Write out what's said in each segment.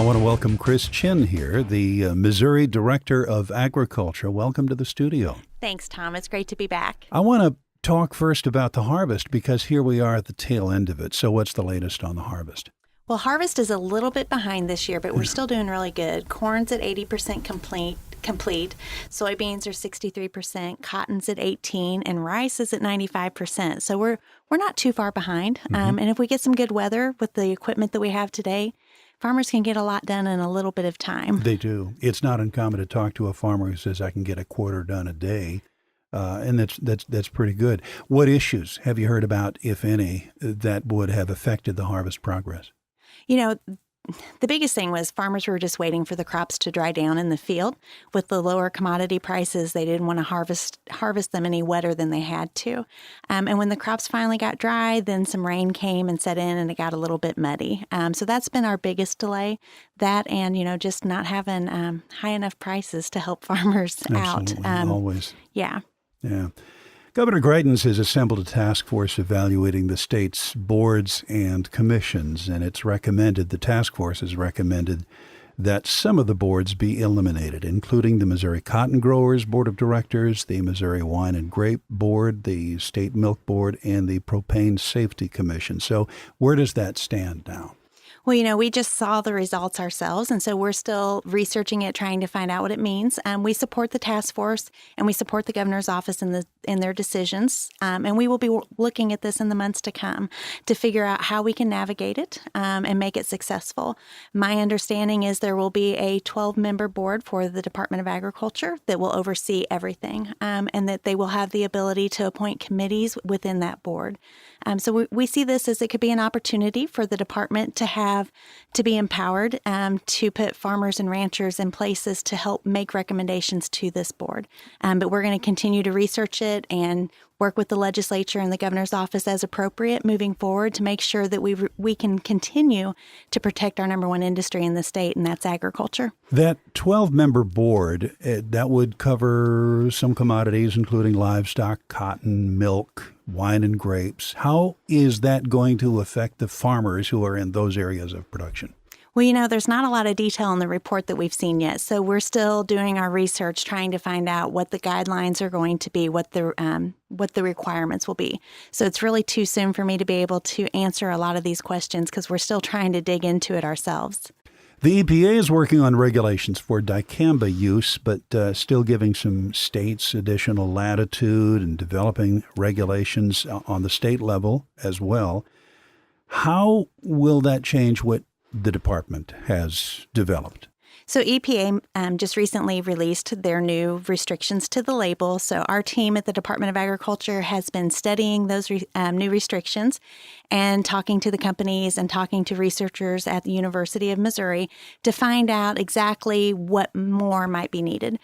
I want to welcome Chris Chinn here, the Missouri Director of Agriculture. Welcome to the studio. Thanks, Tom. It's great to be back. I want to talk first about the harvest because here we are at the tail end of it. So what's the latest on the harvest? Well, harvest is a little bit behind this year, but we're still doing really good. Corn's at 80% complete. Soybeans are 63%, cotton's at 18%, and rice is at 95%. So we're not too far behind. And if we get some good weather with the equipment that we have today, farmers can get a lot done in a little bit of time. They do. It's not uncommon to talk to a farmer who says, I can get a quarter done a day. And that's pretty good. What issues have you heard about, if any, that would have affected the harvest progress? You know, the biggest thing was farmers were just waiting for the crops to dry down in the field. With the lower commodity prices, they didn't want to harvest them any wetter than they had to. And when the crops finally got dry, then some rain came and set in and it got a little bit muddy. So that's been our biggest delay. That and, just not having high enough prices to help farmers Absolutely. out. Always. Yeah. Yeah. Governor Greitens has assembled a task force evaluating the state's boards and commissions, and the task force has recommended that some of the boards be eliminated, including the Missouri Cotton Growers Board of Directors, the Missouri Wine and Grape Board, the State Milk Board, and the Propane Safety Commission. So where does that stand now? Well, we just saw the results ourselves, and so we're still researching it, trying to find out what it means. We support the task force, and we support the governor's office in their decisions, and we will be looking at this in the months to come to figure out how we can navigate it and make it successful. My understanding is there will be a 12-member board for the Department of Agriculture that will oversee everything, and that they will have the ability to appoint committees within that board. So we see this as it could be an opportunity for the department to be empowered to put farmers and ranchers in places to help make recommendations to this board. But we're going to continue to research it and work with the legislature and the governor's office as appropriate moving forward to make sure that we can continue to protect our number one industry in the state, and that's agriculture. That 12-member board, that would cover some commodities, including livestock, cotton, milk, wine, and grapes. How is that going to affect the farmers who are in those areas of production? Well, there's not a lot of detail in the report that we've seen yet, so we're still doing our research, trying to find out what the guidelines are going to be, what the requirements will be. So it's really too soon for me to be able to answer a lot of these questions because we're still trying to dig into it ourselves. The EPA is working on regulations for dicamba use, but still giving some states additional latitude and developing regulations on the state level as well. How will that change what the department has developed? So EPA just recently released their new restrictions to the label. So our team at the Department of Agriculture has been studying those new restrictions and talking to the companies and talking to researchers at the University of Missouri to find out exactly what more might be needed.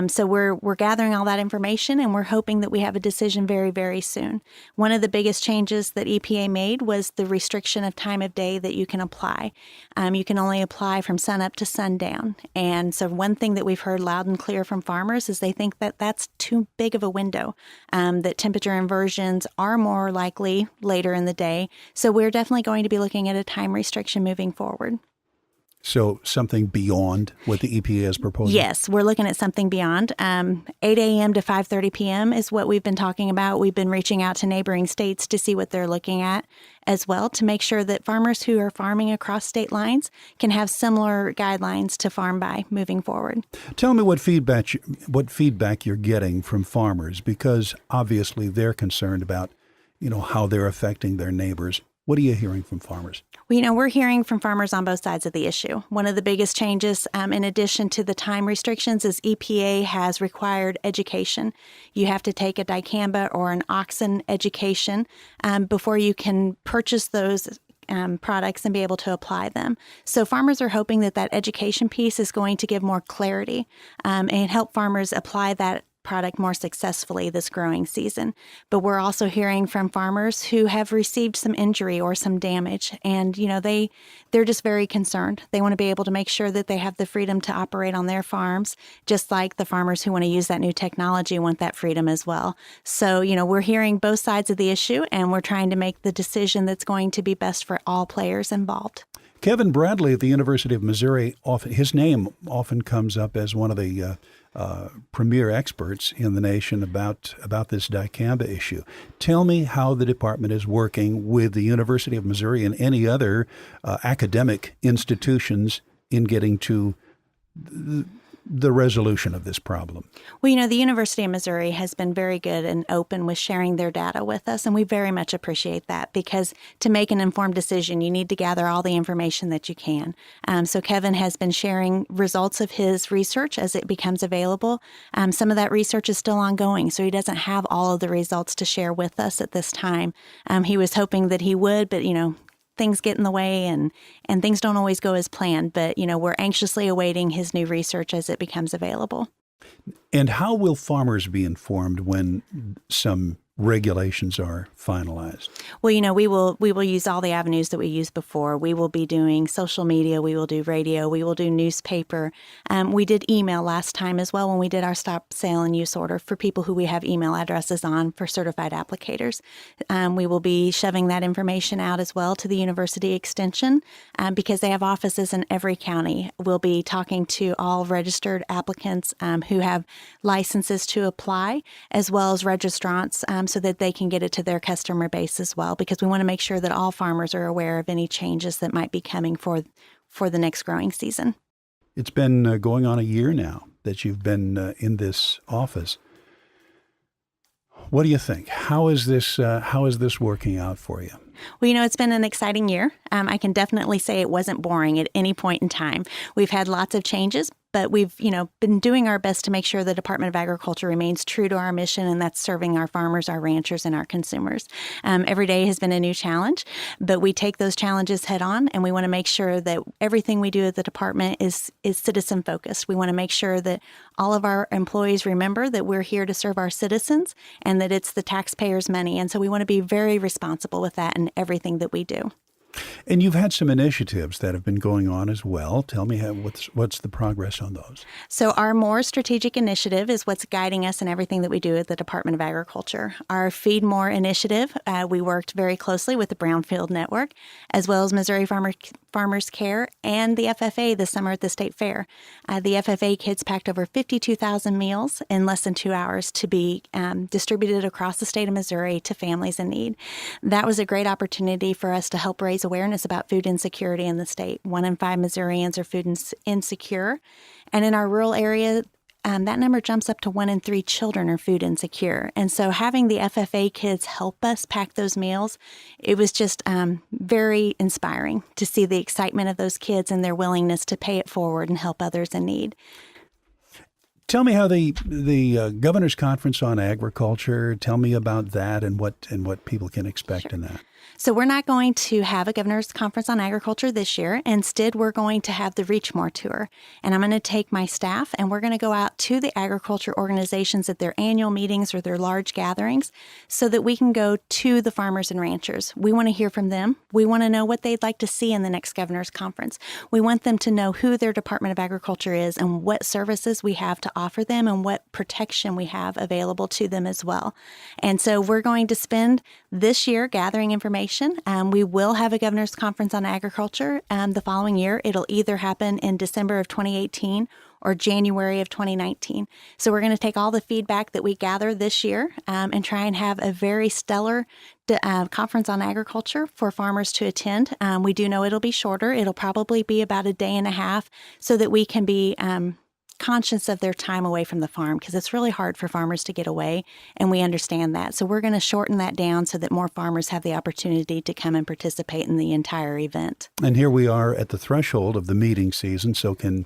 So we're gathering all that information, and we're hoping that we have a decision very, very soon. One of the biggest changes that EPA made was the restriction of time of day that you can apply. You can only apply from sunup to sundown. And so one thing that we've heard loud and clear from farmers is they think that that's too big of a window, that temperature inversions are more likely later in the day. So we're definitely going to be looking at a time restriction moving forward. So something beyond what the EPA is proposing? Yes, we're looking at something beyond. 8 a.m. to 5:30 p.m. is what we've been talking about. We've been reaching out to neighboring states to see what they're looking at as well, to make sure that farmers who are farming across state lines can have similar guidelines to farm by moving forward. Tell me what feedback you're getting from farmers, because obviously they're concerned about, how they're affecting their neighbors. What are you hearing from farmers? Well, we're hearing from farmers on both sides of the issue. One of the biggest changes, in addition to the time restrictions, is EPA has required education. You have to take a dicamba or an oxen education before you can purchase those products and be able to apply them. So farmers are hoping that education piece is going to give more clarity and help farmers apply that product more successfully this growing season. But we're also hearing from farmers who have received some injury or some damage, and they're just very concerned. They want to be able to make sure that they have the freedom to operate on their farms, just like the farmers who want to use that new technology want that freedom as well. So we're hearing both sides of the issue, and we're trying to make the decision that's going to be best for all players involved. Kevin Bradley at the University of Missouri, his name often comes up as one of the premier experts in the nation about this dicamba issue. Tell me how the department is working with the University of Missouri and any other academic institutions in getting to the resolution of this problem. Well, the University of Missouri has been very good and open with sharing their data with us, and we very much appreciate that because to make an informed decision, you need to gather all the information that you can. So Kevin has been sharing results of his research as it becomes available. Some of that research is still ongoing, so he doesn't have all of the results to share with us at this time. He was hoping that he would, but, things get in the way and things don't always go as planned. But, we're anxiously awaiting his new research as it becomes available. And how will farmers be informed when some regulations are finalized? Well, we will use all the avenues that we used before. We will be doing social media. We will do radio. We will do newspaper. We did email last time as well when we did our stop sale and use order for people who we have email addresses on for certified applicators. We will be shoving that information out as well to the University Extension because they have offices in every county. We'll be talking to all registered applicants who have licenses to apply, as well as registrants, so that they can get it to their customer base as well, because we want to make sure that all farmers are aware of any changes that might be coming for the next growing season. It's been going on a year now that you've been in this office. What do you think? How is this working out for you? Well, it's been an exciting year. I can definitely say it wasn't boring at any point in time. We've had lots of changes, but we've, been doing our best to make sure the Department of Agriculture remains true to our mission, and that's serving our farmers, our ranchers, and our consumers. Every day has been a new challenge, but we take those challenges head on, and we want to make sure that everything we do at the department is citizen focused. We want to make sure that all of our employees remember that we're here to serve our citizens and that it's the taxpayers' money. And so we want to be very responsible with that in everything that we do. And you've had some initiatives that have been going on as well. Tell me what's the progress on those? So our More strategic initiative is what's guiding us in everything that we do at the Department of Agriculture. Our Feed More initiative, we worked very closely with the Brownfield Network, as well as Missouri Farmers Care and the FFA this summer at the State Fair. The FFA kids packed over 52,000 meals in less than 2 hours to be distributed across the state of Missouri to families in need. That was a great opportunity for us to help raise awareness about food insecurity in the state. 1 in 5 Missourians are food insecure. And in our rural area, that number jumps up to 1 in 3 children are food insecure. And so having the FFA kids help us pack those meals, it was just very inspiring to see the excitement of those kids and their willingness to pay it forward and help others in need. Tell me how the Governor's Conference on Agriculture, tell me about that and what people can expect in that. So we're not going to have a Governor's Conference on Agriculture this year. Instead, we're going to have the Reach More Tour. And I'm going to take my staff and we're going to go out to the agriculture organizations at their annual meetings or their large gatherings so that we can go to the farmers and ranchers. We want to hear from them. We want to know what they'd like to see in the next Governor's Conference. We want them to know who their Department of Agriculture is and what services we have to offer them and what protection we have available to them as well. And so we're going to spend this year gathering information. We will have a Governor's Conference on Agriculture the following year. It'll either happen in December of 2018 or January of 2019. So we're going to take all the feedback that we gather this year and try and have a very stellar conference on agriculture for farmers to attend. We do know it'll be shorter. It'll probably be about a day and a half so that we can be conscious of their time away from the farm, because it's really hard for farmers to get away, and we understand that. So we're going to shorten that down so that more farmers have the opportunity to come and participate in the entire event. And here we are at the threshold of the meeting season, so can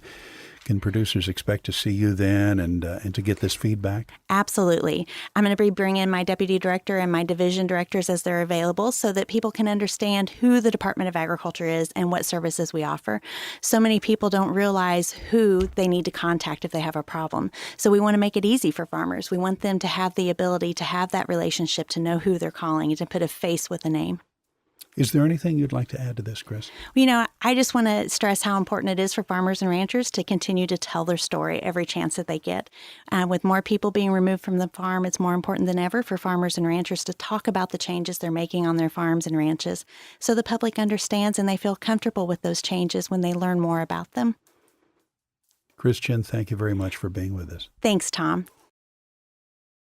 producers expect to see you then and to get this feedback? Absolutely. I'm going to be bringing my deputy director and my division directors as they're available so that people can understand who the Department of Agriculture is and what services we offer. So many people don't realize who they need to contact if they have a problem. So we want to make it easy for farmers. We want them to have the ability to have that relationship, to know who they're calling and to put a face with a name. Is there anything you'd like to add to this, Chris? I just want to stress how important it is for farmers and ranchers to continue to tell their story every chance that they get. With more people being removed from the farm, it's more important than ever for farmers and ranchers to talk about the changes they're making on their farms and ranches so the public understands and they feel comfortable with those changes when they learn more about them. Chris, Chinn, thank you very much for being with us. Thanks, Tom.